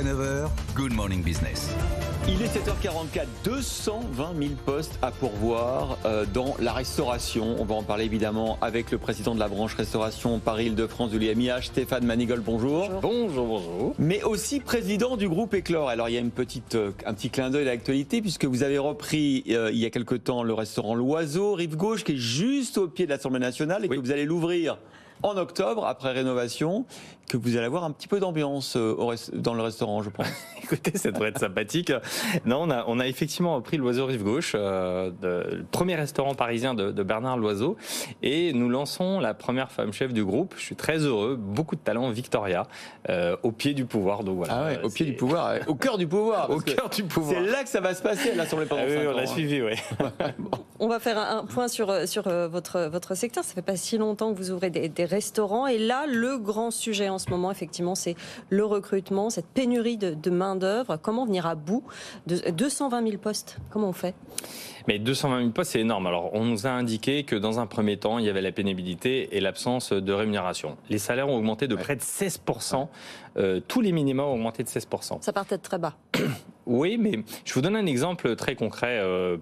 Jusqu'à 9h, Good Morning Business. Il est 7h44, 220 000 postes à pourvoir dans la restauration. On va en parler évidemment avec le président de la branche restauration Paris-Île-de-France de l'UMIH, Stéphane Manigol, bonjour. Bonjour, bonjour. Mais aussi président du groupe Éclore. Alors il y a un petit clin d'œil à l'actualité puisque vous avez repris il y a quelque temps le restaurant L'Oiseau, rive gauche, qui est juste au pied de l'Assemblée nationale et que vous allez l'ouvrir en octobre, après rénovation, que vous allez avoir un petit peu d'ambiance dans le restaurant, je pense. Écoutez, ça devrait être sympathique. Non, on a effectivement repris l'Oiseau rive gauche, le premier restaurant parisien de Bernard Loiseau, et nous lançons la première femme chef du groupe. Je suis très heureux, beaucoup de talent, Victoria, au pied du pouvoir. Donc voilà. Ah ouais, au pied du pouvoir, au cœur du pouvoir. Au cœur du pouvoir. C'est là que ça va se passer à l'Assemblée pendant 5 ans. Oui, on l'a suivi, oui. On va faire un point sur votre secteur. Ça fait pas si longtemps que vous ouvrez des restaurants. Et là, le grand sujet en ce moment, effectivement, c'est le recrutement, cette pénurie de main-d'œuvre. Comment venir à bout de 220 000 postes? Comment on fait? Mais 220 000 postes, c'est énorme. Alors, on nous a indiqué que dans un premier temps, il y avait la pénibilité et l'absence de rémunération. Les salaires ont augmenté de près de 16%. Tous les minima ont augmenté de 16%. Ça part peut-être très bas. Oui, mais je vous donne un exemple très concret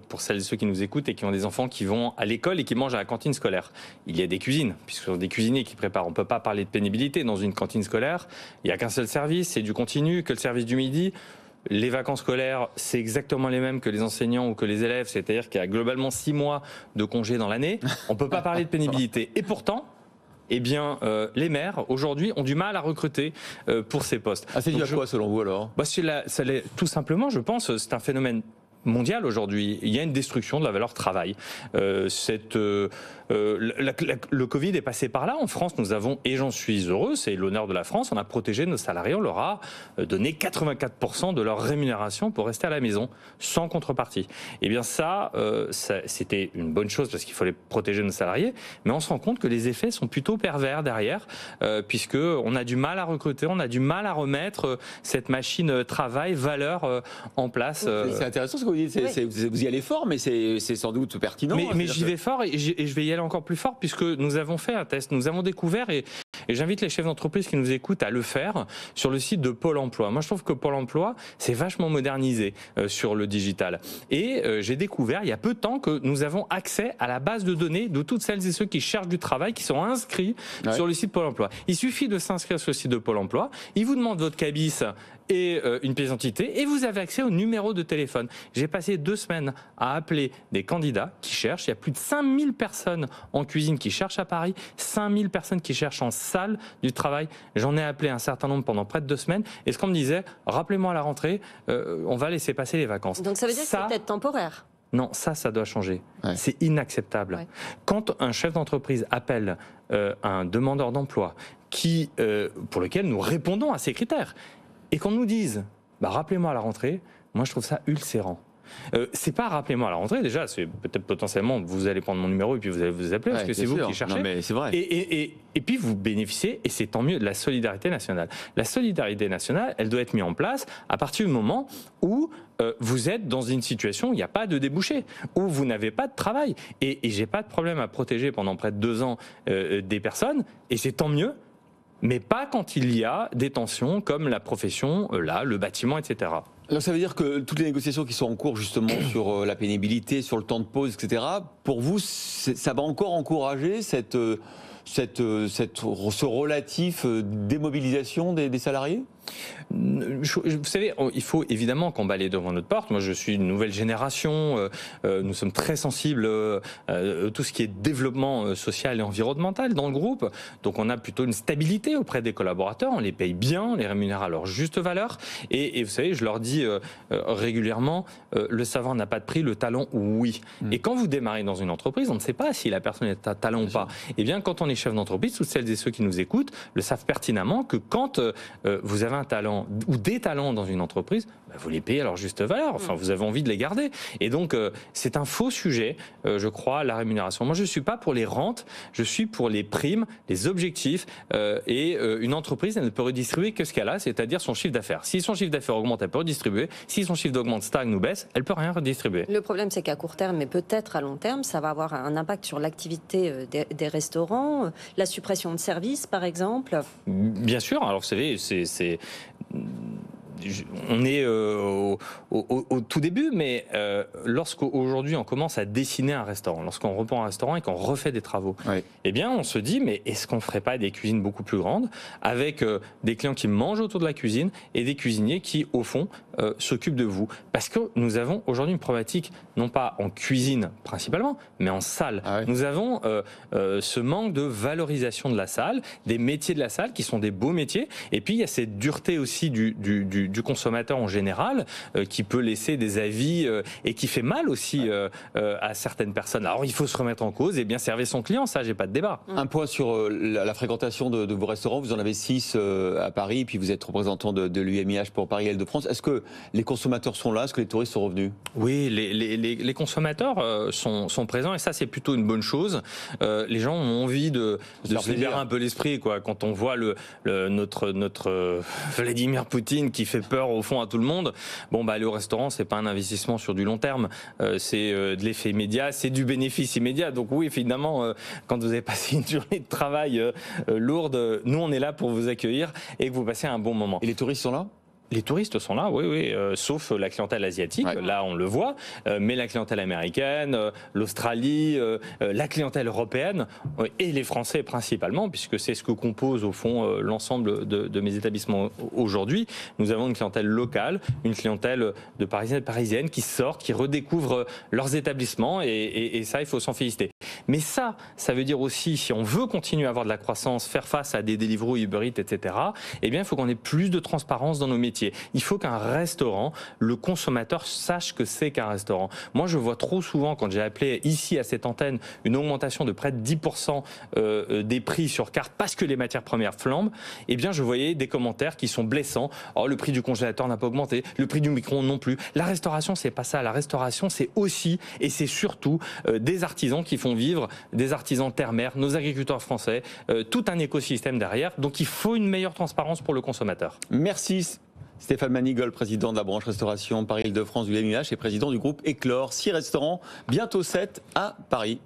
pour celles et ceux qui nous écoutent et qui ont des enfants qui vont à l'école et qui mangent à la cantine scolaire. Il y a des cuisines, puisque ce sont des cuisiniers qui préparent. On ne peut pas parler de pénibilité dans une cantine scolaire. Il n'y a qu'un seul service, c'est du continu, que le service du midi. Les vacances scolaires, c'est exactement les mêmes que les enseignants ou que les élèves, c'est-à-dire qu'il y a globalement 6 mois de congés dans l'année. On ne peut pas parler de pénibilité. Et pourtant, eh bien, les maires, aujourd'hui, ont du mal à recruter pour ces postes. Ah, c'est dû à quoi, selon vous, alors? Tout simplement, je pense, c'est un phénomène mondial aujourd'hui. Il y a une destruction de la valeur travail. Le Covid est passé par là. En France, nous avons, et j'en suis heureux, c'est l'honneur de la France, on a protégé nos salariés, on leur a donné 84% de leur rémunération pour rester à la maison, sans contrepartie. Eh bien ça, c'était une bonne chose parce qu'il fallait protéger nos salariés, mais on se rend compte que les effets sont plutôt pervers derrière, puisqu'on a du mal à recruter, on a du mal à remettre cette machine travail, valeur en place. C'est intéressant ce que vous dites, vous y allez fort, mais c'est sans doute pertinent. Mais j'y vais fort et je vais y aller encore plus fort puisque nous avons fait un test, nous avons découvert et j'invite les chefs d'entreprise qui nous écoutent à le faire sur le site de Pôle emploi. Moi je trouve que Pôle emploi c'est vachement modernisé sur le digital et j'ai découvert il y a peu de temps que nous avons accès à la base de données de toutes celles et ceux qui cherchent du travail, qui sont inscrits sur le site Pôle emploi. Il suffit de s'inscrire sur le site de Pôle emploi, il vous demande votre cabis et une pièce d'identité et vous avez accès au numéro de téléphone. J'ai passé 2 semaines à appeler des candidats qui cherchent. Il y a plus de 5000 personnes en cuisine qui cherchent à Paris, 5000 personnes qui cherchent en salle du travail. J'en ai appelé un certain nombre pendant près de 2 semaines et ce qu'on me disait, rappelez-moi à la rentrée, on va laisser passer les vacances. Donc ça veut dire que c'est peut-être temporaire. Non, ça doit changer. Ouais. C'est inacceptable. Ouais. Quand un chef d'entreprise appelle un demandeur d'emploi pour lequel nous répondons à ces critères, et qu'on nous dise rappelez-moi à la rentrée, moi je trouve ça ulcérant. C'est pas rappelez-moi à la rentrée, déjà, c'est peut-être potentiellement vous allez prendre mon numéro et puis vous allez vous appeler parce que c'est vous qui cherchez. Non, mais c'est vrai. Et puis vous bénéficiez, et c'est tant mieux, de la solidarité nationale. La solidarité nationale, elle doit être mise en place à partir du moment où vous êtes dans une situation où il n'y a pas de débouché, où vous n'avez pas de travail. Et j'ai pas de problème à protéger pendant près de 2 ans des personnes, et c'est tant mieux. Mais pas quand il y a des tensions comme la profession, le bâtiment, etc. Alors ça veut dire que toutes les négociations qui sont en cours justement sur la pénibilité, sur le temps de pause, etc., pour vous, ça va encore encourager ce relatif démobilisation des salariés ? Vous savez, il faut évidemment qu'on balaye devant notre porte. Moi, je suis une nouvelle génération. Nous sommes très sensibles à tout ce qui est développement social et environnemental dans le groupe. Donc, on a plutôt une stabilité auprès des collaborateurs. On les paye bien, on les rémunère à leur juste valeur. Et vous savez, je leur dis régulièrement, le savoir n'a pas de prix, le talent, oui. Et quand vous démarrez dans une entreprise, on ne sait pas si la personne est à talent ou pas. Eh bien, quand on est chef d'entreprise, toutes celles et ceux qui nous écoutent le savent pertinemment que quand vous avez un talent ou des talents dans une entreprise, vous les payez à leur juste valeur. Enfin, vous avez envie de les garder. Et donc, c'est un faux sujet, je crois, la rémunération. Moi, je ne suis pas pour les rentes, je suis pour les primes, les objectifs. Et une entreprise, elle ne peut redistribuer que ce qu'elle a, c'est-à-dire son chiffre d'affaires. Si son chiffre d'affaires augmente, elle peut redistribuer. Si son chiffre d'augmente, stagne ou baisse, elle ne peut rien redistribuer. Le problème, c'est qu'à court terme, mais peut-être à long terme, ça va avoir un impact sur l'activité des restaurants, la suppression de services, par exemple. Bien sûr. Alors, vous savez, on est au tout début, mais lorsqu'aujourd'hui on commence à dessiner un restaurant, lorsqu'on reprend un restaurant et qu'on refait des travaux, eh bien on se dit, mais est-ce qu'on ne ferait pas des cuisines beaucoup plus grandes, avec des clients qui mangent autour de la cuisine et des cuisiniers qui, au fond, s'occupent de vous. Parce que nous avons aujourd'hui une problématique, non pas en cuisine principalement, mais en salle. Nous avons ce manque de valorisation de la salle, des métiers de la salle qui sont des beaux métiers, et puis il y a cette dureté aussi du consommateur en général, qui peut laisser des avis et qui fait mal aussi à certaines personnes. Alors il faut se remettre en cause et bien servir son client, ça j'ai pas de débat. Un point sur la fréquentation de vos restaurants, vous en avez 6 à Paris, puis vous êtes représentant de l'UMIH pour Paris et Île-de-France. Est-ce que les consommateurs sont là? Est-ce que les touristes sont revenus? Oui, les consommateurs sont présents et ça c'est plutôt une bonne chose. Les gens ont envie de se libérer un peu l'esprit, quoi. Quand on voit notre Vladimir Poutine qui fait peur au fond à tout le monde, bon bah aller au restaurant c'est pas un investissement sur du long terme, c'est de l'effet immédiat, c'est du bénéfice immédiat. Donc oui, évidemment, quand vous avez passé une journée de travail lourde, nous on est là pour vous accueillir et que vous passez un bon moment. Et les touristes sont là? Les touristes sont là, oui, sauf la clientèle asiatique, là on le voit, mais la clientèle américaine, l'Australie, la clientèle européenne et les Français principalement, puisque c'est ce que compose au fond l'ensemble de mes établissements aujourd'hui. Nous avons une clientèle locale, une clientèle de Parisiens et Parisiennes qui sortent, qui redécouvrent leurs établissements et ça il faut s'en féliciter. Mais ça veut dire aussi, si on veut continuer à avoir de la croissance, faire face à des Deliveroo, Uber Eats, etc., eh bien il faut qu'on ait plus de transparence dans nos métiers. Il faut qu'un restaurant, le consommateur sache que c'est qu'un restaurant. Moi, je vois trop souvent, quand j'ai appelé ici à cette antenne, une augmentation de près de 10% des prix sur carte parce que les matières premières flambent, eh bien, je voyais des commentaires qui sont blessants. Oh, le prix du congélateur n'a pas augmenté, le prix du micro-ondes non plus. La restauration, c'est pas ça. La restauration, c'est aussi et c'est surtout des artisans qui font vivre, des artisans terre-mer, nos agriculteurs français, tout un écosystème derrière. Donc, il faut une meilleure transparence pour le consommateur. Merci. Stéphane Manigol, président de la branche restauration Paris-Île-de-France du LMUH et président du groupe Éclore. 6 restaurants, bientôt 7 à Paris.